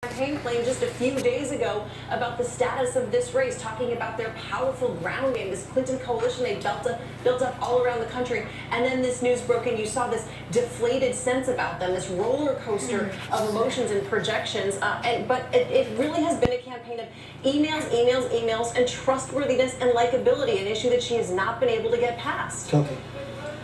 Campaign claimed just a few days ago about the status of this race, talking about their powerful ground game, this Clinton coalition they built up all around the country. And then this news broke and you saw this deflated sense about them, this roller coaster of emotions and projections. But it really has been a campaign of emails, and trustworthiness and likability, an issue that she has not been able to get past. Okay.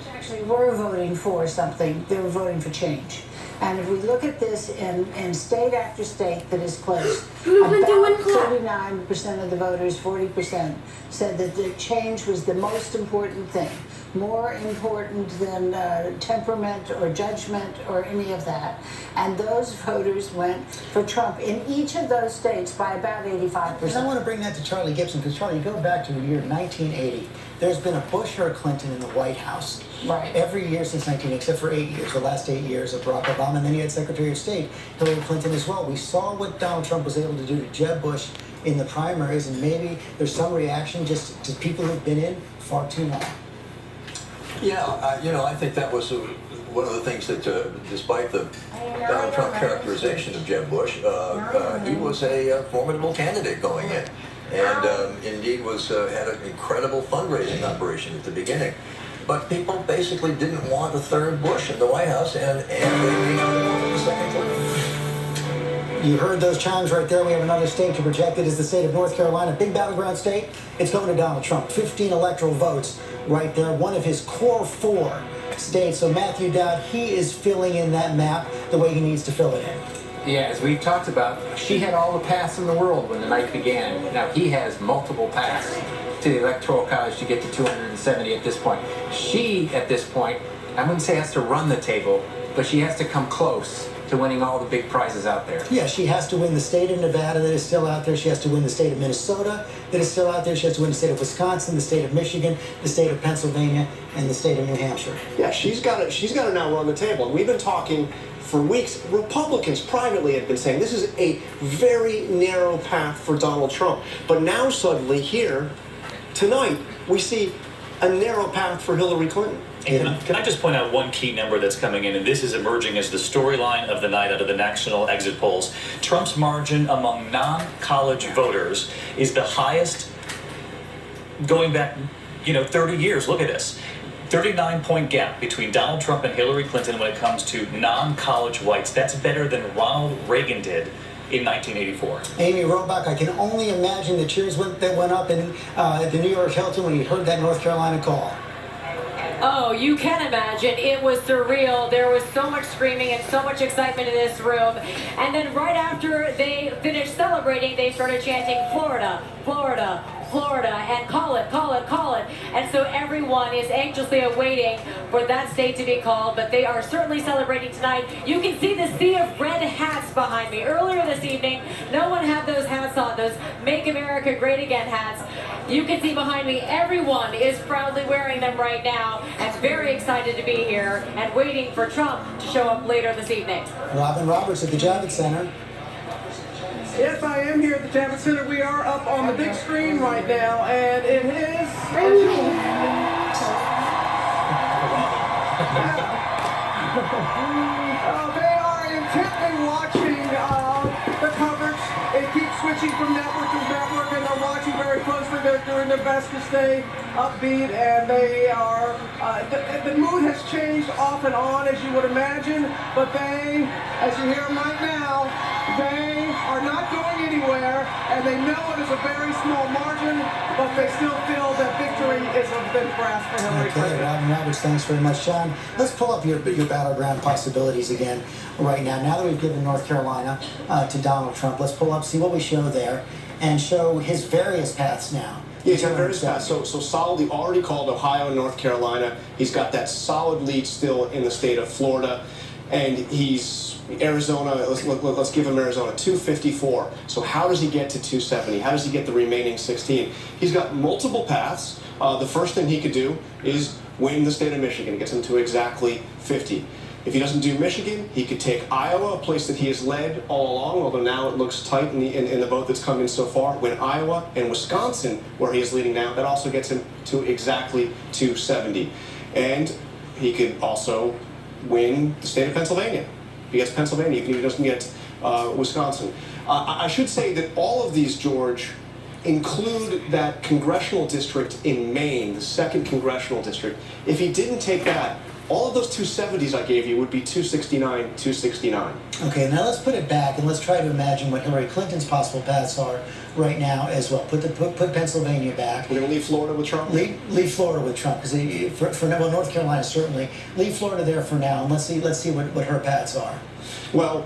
Actually, we're voting for something. They're voting for change. And if we look at this in state after state that is close, about 39% of the voters, 40%, said that the change was the most important thing, more important than temperament or judgment or any of that. And those voters went for Trump in each of those states by about 85%. And I want to bring that to Charlie Gibson, because Charlie, you go back to the year 1980. There's been a Bush or a Clinton in the White House. Right. Every year since 1980, except for 8 years, the last 8 years of Barack Obama, and then you had Secretary of State Hillary Clinton as well. We saw what Donald Trump was able to do to Jeb Bush in the primaries, and maybe there's some reaction just to people who've been in far too long. Yeah, I think that was one of the things that, despite the Donald Trump characterization of Jeb Bush, he was a formidable candidate going in, and indeed had an incredible fundraising operation at the beginning. But people basically didn't want a third Bush in the White House, and they made the second Clinton. You heard those chimes right there. We have another state to project it is the state of North Carolina, big battleground state. It's going to Donald Trump. 15 electoral votes right there, one of his core 4 states. So Matthew Dowd, he is filling in that map the way he needs to fill it in. Yeah, as we've talked about, she had all the paths in the world when the night began. Now he has multiple paths to the Electoral College to get to 270 at this point. She, at this point, I wouldn't say has to run the table, but she has to come close to winning all the big prizes out there. Yeah, she has to win the state of Nevada that is still out there. She has to win the state of Minnesota that is still out there. She has to win the state of Wisconsin, the state of Michigan, the state of Pennsylvania, and the state of New Hampshire. Yeah, she's got to now run the table. And we've been talking for weeks. Republicans privately have been saying this is a very narrow path for Donald Trump. But now suddenly here, tonight, we see a narrow path for Hillary Clinton. And can I just point out one key number that's coming in, and this is emerging as the storyline of the night out of the national exit polls. Trump's margin among non-college voters is the highest going back, 30 years. Look at this. 39-point gap between Donald Trump and Hillary Clinton when it comes to non-college whites. That's better than Ronald Reagan did in 1984. Amy Robach, I can only imagine the cheers that went up in the New York Hilton when you heard that North Carolina call. Oh, you can imagine. It was surreal. There was so much screaming and so much excitement in this room. And then right after they finished celebrating, they started chanting, Florida, Florida, Florida, and call it, call it, call it. And so everyone is anxiously awaiting for that state to be called, but they are certainly celebrating tonight. You can see the sea of red hats behind me. Earlier this evening, no one had those hats on, those Make America Great Again hats. You can see behind me, everyone is proudly wearing them right now and very excited to be here and waiting for Trump to show up later this evening. Robin Roberts at the Javits Center. Yes, I am here at the Javits Center. We are up on the big screen right now, and it is... they are intently watching the coverage. It keeps switching from network to network, and they're watching very closely. They're doing their best to stay upbeat, and they are... the mood has changed off and on, as you would imagine, but they, as you hear them right now, they are not going anywhere, and they know it is a very small margin, but they still feel that victory is within grasp for Hillary Clinton. Okay, Robin Roberts, thanks very much. John, let's pull up your battleground possibilities again right now. Now that we've given North Carolina to Donald Trump, let's pull up, see what we show there, and show his various paths now. Yeah, he's got various paths. So solidly already called Ohio and North Carolina. He's got that solid lead still in the state of Florida, and he's Arizona. Let's give him Arizona 254. So how does he get to 270? How does he get the remaining 16? He's got multiple paths. The first thing he could do is win the state of Michigan. It gets him to exactly 50. If he doesn't do Michigan, he could take Iowa, a place that he has led all along, although now it looks tight in the vote that's come in so far. Win Iowa and Wisconsin, where he is leading now, that also gets him to exactly 270. And he could also win the state of Pennsylvania. If he gets Pennsylvania, even if he doesn't get Wisconsin. I should say that all of these, George, include that congressional district in Maine, the 2nd congressional district. If he didn't take that, all of those 270s I gave you would be 269, 269. Okay, now let's put it back and let's try to imagine what Hillary Clinton's possible paths are right now as well. Put Pennsylvania back. We're going to leave Florida with Trump? Leave Florida with Trump, because for well, North Carolina certainly. Leave Florida there for now, and let's see what her paths are. Well,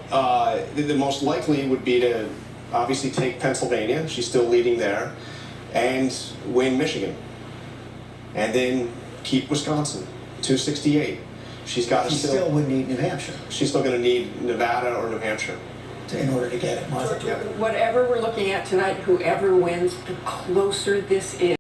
the most likely would be to obviously take Pennsylvania. She's still leading there, and win Michigan, and then keep Wisconsin. 268. She's got to still would need New Hampshire. She's still going to need Nevada or New Hampshire in order to get it. Martha. Whatever we're looking at tonight, whoever wins, the closer this is.